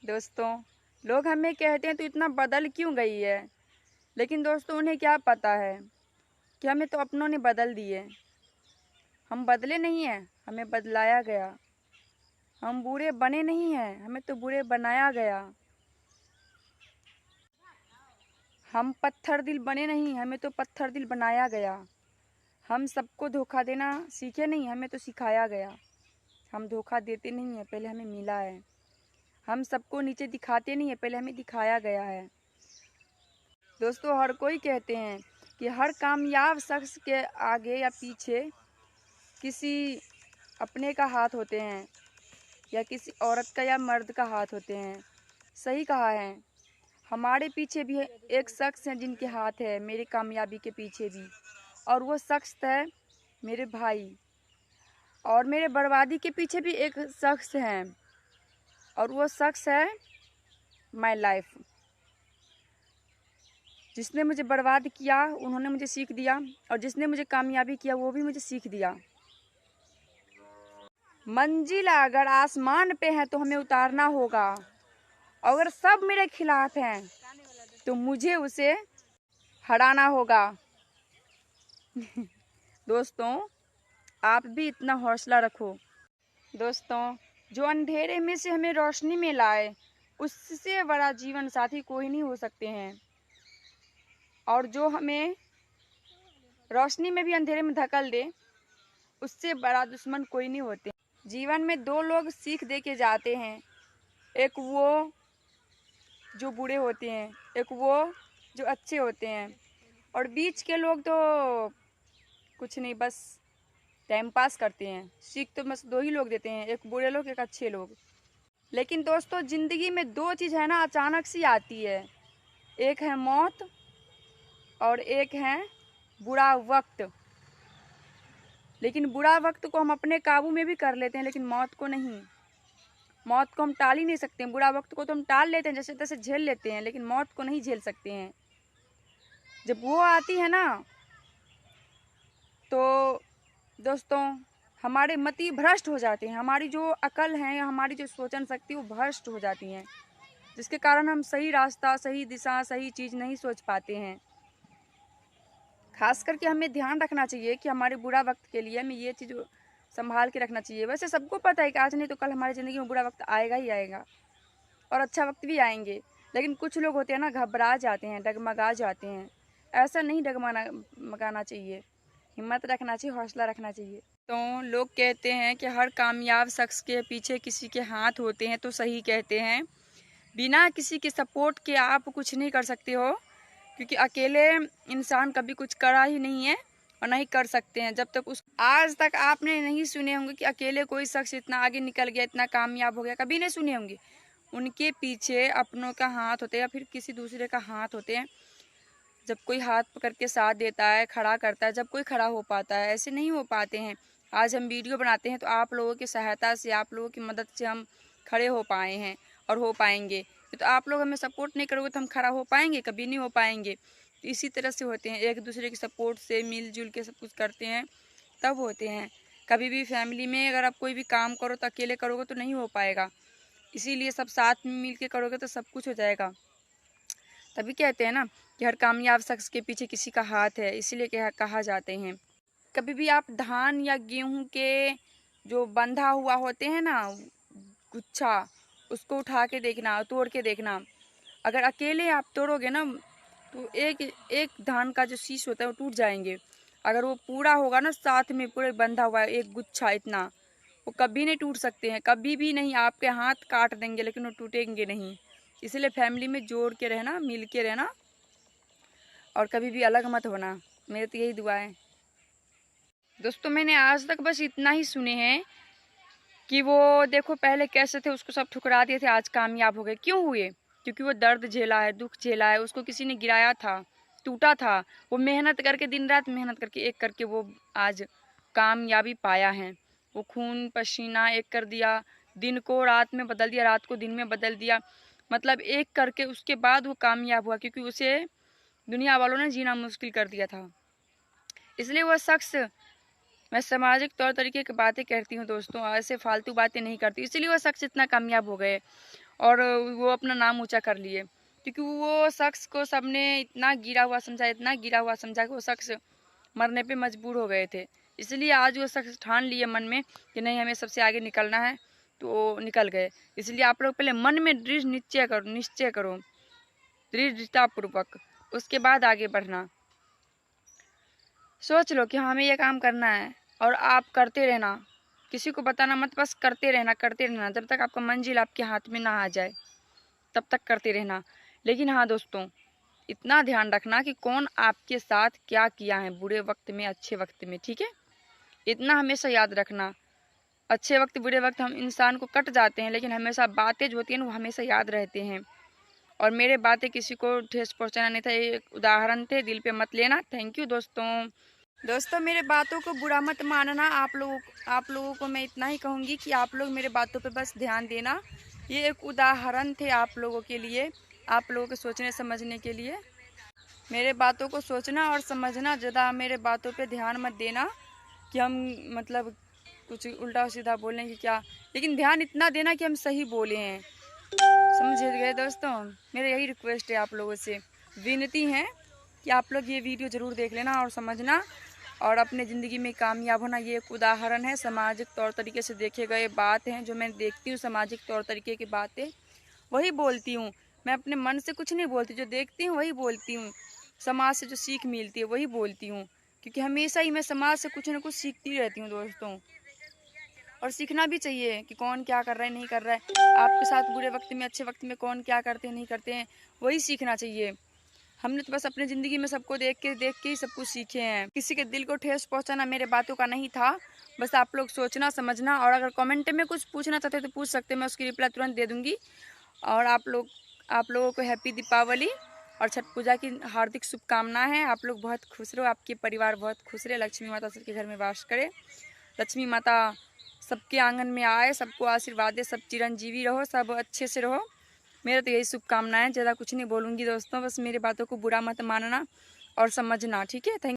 दोस्तों, लोग हमें कहते हैं तू इतना बदल क्यों गई है, लेकिन दोस्तों उन्हें क्या पता है कि हमें तो अपनों ने बदल दिए। हम बदले नहीं हैं, हमें बदलाया गया। हम बुरे बने नहीं हैं, हमें तो बुरे बनाया गया। हम पत्थर दिल बने नहीं, हमें तो पत्थर दिल बनाया गया। हम सबको धोखा देना सीखे नहीं, हमें तो सिखाया गया। हम धोखा देते नहीं हैं, पहले हमें मिला है। हम सबको नीचे दिखाते नहीं है, पहले हमें दिखाया गया है। दोस्तों, हर कोई कहते हैं कि हर कामयाब शख्स के आगे या पीछे किसी अपने का हाथ होते हैं, या किसी औरत का या मर्द का हाथ होते हैं। सही कहा है। हमारे पीछे भी एक शख्स है जिनके हाथ है, मेरी कामयाबी के पीछे भी, और वो शख्स है मेरे भाई। और मेरे बर्बादी के पीछे भी एक शख्स है, और वो शख्स है माय लाइफ। जिसने मुझे बर्बाद किया उन्होंने मुझे सीख दिया, और जिसने मुझे कामयाबी किया वो भी मुझे सीख दिया। मंजिल अगर आसमान पे है तो हमें उतारना होगा, अगर सब मेरे खिलाफ हैं तो मुझे उसे हराना होगा। दोस्तों, आप भी इतना हौसला रखो। दोस्तों, जो अंधेरे में से हमें रोशनी में लाए, उससे बड़ा जीवन साथी कोई नहीं हो सकते हैं। और जो हमें रोशनी में भी अंधेरे में धकेल दे, उससे बड़ा दुश्मन कोई नहीं होते। जीवन में दो लोग सीख दे के जाते हैं, एक वो जो बुरे होते हैं, एक वो जो अच्छे होते हैं। और बीच के लोग तो कुछ नहीं, बस टाइम पास करते हैं। सीख तो बस दो ही लोग देते हैं, एक बुरे लोग एक अच्छे लोग। लेकिन दोस्तों, ज़िंदगी में दो चीज़ है ना, अचानक सी आती है। एक है मौत और एक है बुरा वक्त। लेकिन बुरा वक्त को हम अपने काबू में भी कर लेते हैं, लेकिन मौत को नहीं। मौत को हम टाल ही नहीं सकते हैं। बुरा वक्त को तो हम टाल लेते हैं, जैसे तैसे झेल लेते हैं, लेकिन मौत को नहीं झेल सकते हैं। जब वो आती है ना, तो दोस्तों हमारे मति भ्रष्ट हो जाते हैं। हमारी जो अकल है, हमारी जो सोचन शक्ति वो भ्रष्ट हो जाती हैं, जिसके कारण हम सही रास्ता, सही दिशा, सही चीज़ नहीं सोच पाते हैं। खास करके हमें ध्यान रखना चाहिए कि हमारे बुरा वक्त के लिए हमें ये चीज़ संभाल के रखना चाहिए। वैसे सबको पता है कि आज नहीं तो कल हमारी ज़िंदगी में बुरा वक्त आएगा ही आएगा, और अच्छा वक्त भी आएंगे। लेकिन कुछ लोग होते हैं ना, घबरा जाते हैं, डगमगा जाते हैं। ऐसा नहीं डगमगाना चाहिए, हिम्मत रखना चाहिए, हौसला रखना चाहिए। तो लोग कहते हैं कि हर कामयाब शख्स के पीछे किसी के हाथ होते हैं, तो सही कहते हैं। बिना किसी के सपोर्ट के आप कुछ नहीं कर सकते हो, क्योंकि अकेले इंसान कभी कुछ करा ही नहीं है और नहीं कर सकते हैं। जब तक आज तक आपने नहीं सुने होंगे कि अकेले कोई शख्स इतना आगे निकल गया, इतना कामयाब हो गया, कभी नहीं सुने होंगे। उनके पीछे अपनों का हाथ होते हैं, या फिर किसी दूसरे का हाथ होते हैं। जब कोई हाथ पकड़ के साथ देता है, खड़ा करता है, जब कोई खड़ा हो पाता है। ऐसे नहीं हो पाते हैं। आज हम वीडियो बनाते हैं तो आप लोगों की सहायता से, आप लोगों की मदद से हम खड़े हो पाए हैं और हो पाएंगे। तो आप लोग हमें सपोर्ट नहीं करोगे तो हम खड़ा हो पाएंगे? कभी नहीं हो पाएंगे। तो इसी तरह से होते हैं, एक दूसरे की सपोर्ट से मिलजुल के सब कुछ करते हैं, तब होते हैं। कभी भी फैमिली में अगर आप कोई भी काम करो तो अकेले करोगे तो नहीं हो पाएगा। इसीलिए सब साथ में मिल के करोगे तो सब कुछ हो जाएगा। तभी कहते हैं ना कि हर कामयाब शख्स के पीछे किसी का हाथ है, इसीलिए कहा जाते हैं। कभी भी आप धान या गेहूं के जो बंधा हुआ होते हैं ना गुच्छा, उसको उठा के देखना, तोड़ के देखना। अगर अकेले आप तोड़ोगे ना तो एक एक धान का जो शीश होता है वो टूट जाएंगे। अगर वो पूरा होगा ना, साथ में पूरे बंधा हुआ है एक गुच्छा इतना, वो कभी नहीं टूट सकते हैं, कभी भी नहीं। आपके हाथ काट देंगे लेकिन वो टूटेंगे नहीं। इसलिए फैमिली में जोड़ के रहना, मिल के रहना, और कभी भी अलग मत होना। मेरी तो यही दुआ है। दोस्तों, मैंने आज तक बस इतना ही सुने हैं कि वो देखो पहले कैसे थे, उसको सब ठुकरा दिए थे, आज कामयाब हो गए। क्यों हुए? क्योंकि वो दर्द झेला है, दुख झेला है, उसको किसी ने गिराया था, टूटा था। वो मेहनत करके, दिन रात मेहनत करके, एक करके वो आज कामयाबी पाया है। वो खून पसीना एक कर दिया, दिन को रात में बदल दिया, रात को दिन में बदल दिया। मतलब एक करके उसके बाद वो कामयाब हुआ, क्योंकि उसे दुनिया वालों ने जीना मुश्किल कर दिया था। इसलिए वह शख्स, मैं सामाजिक तौर तरीके की बातें कहती हूँ दोस्तों, ऐसे फालतू बातें नहीं करती, इसलिए वह शख्स इतना कामयाब हो गए। और वो अपना नाम ऊंचा कर लिए, क्योंकि वो शख्स को सबने इतना गिरा हुआ समझा, इतना गिरा हुआ समझा कि वो शख्स मरने पे मजबूर हो गए थे। इसलिए आज वो शख्स ठान लिए मन में कि नहीं, हमें सबसे आगे निकलना है, तो निकल गए। इसलिए आप लोग पहले मन में दृढ़ निश्चय करो दृढ़तापूर्वक, उसके बाद आगे बढ़ना। सोच लो कि हमें ये काम करना है और आप करते रहना, किसी को बताना मत, बस करते रहना जब तक आपका मंजिल आपके हाथ में ना आ जाए, तब तक करते रहना। लेकिन हाँ दोस्तों, इतना ध्यान रखना कि कौन आपके साथ क्या किया है, बुरे वक्त में अच्छे वक्त में, ठीक है। इतना हमेशा याद रखना, अच्छे वक्त बुरे वक्त हम इंसान को कट जाते हैं, लेकिन हमेशा बातें जो होती हैं वो हमेशा याद रहते हैं। और मेरे बातें किसी को ठेस पहुंचाना नहीं था, एक उदाहरण थे, दिल पे मत लेना। थैंक यू दोस्तों मेरे बातों को बुरा मत मानना। आप लोगों को मैं इतना ही कहूँगी कि आप लोग मेरे बातों पे बस ध्यान देना। ये एक उदाहरण थे आप लोगों के लिए, आप लोगों के सोचने समझने के लिए। मेरे बातों को सोचना और समझना, ज़्यादा मेरे बातों पे ध्यान मत देना कि हम मतलब कुछ उल्टा सीधा बोलेंगे क्या, लेकिन ध्यान इतना देना कि हम सही बोले हैं। समझ गए दोस्तों? मेरा यही रिक्वेस्ट है आप लोगों से, विनती है कि आप लोग ये वीडियो ज़रूर देख लेना और समझना और अपने ज़िंदगी में कामयाब होना। ये एक उदाहरण है, सामाजिक तौर तरीके से देखे गए बात हैं, जो मैं देखती हूँ सामाजिक तौर तरीके की बातें वही बोलती हूँ। मैं अपने मन से कुछ नहीं बोलती, जो देखती हूँ वही बोलती हूँ। समाज से जो सीख मिलती है वही बोलती हूँ, क्योंकि हमेशा ही मैं समाज से कुछ ना कुछ सीखती रहती हूँ दोस्तों। और सीखना भी चाहिए कि कौन क्या कर रहा है नहीं कर रहा है, आपके साथ बुरे वक्त में अच्छे वक्त में कौन क्या करते हैं नहीं करते हैं, वही सीखना चाहिए। हमने तो बस अपनी ज़िंदगी में सबको देख के ही सब कुछ सीखे हैं। किसी के दिल को ठेस पहुंचाना मेरे बातों का नहीं था। बस आप लोग सोचना समझना, और अगर कमेंट में कुछ पूछना चाहते तो पूछ सकते हैं, मैं उसकी रिप्लाई तुरंत दे दूँगी। और आप लोगों को हैप्पी दीपावली और छठ पूजा की हार्दिक शुभकामनाएं हैं। आप लोग बहुत खुश रहो, आपके परिवार बहुत खुश रहे, लक्ष्मी माता सबके घर में वास करे, लक्ष्मी माता सबके आंगन में आए, सबको आशीर्वाद दे, सब चिरंजीवी रहो, सब अच्छे से रहो। मेरा तो यही शुभकामनाएं, ज़्यादा कुछ नहीं बोलूँगी दोस्तों, बस मेरी बातों को बुरा मत मानना और समझना, ठीक है। थैंक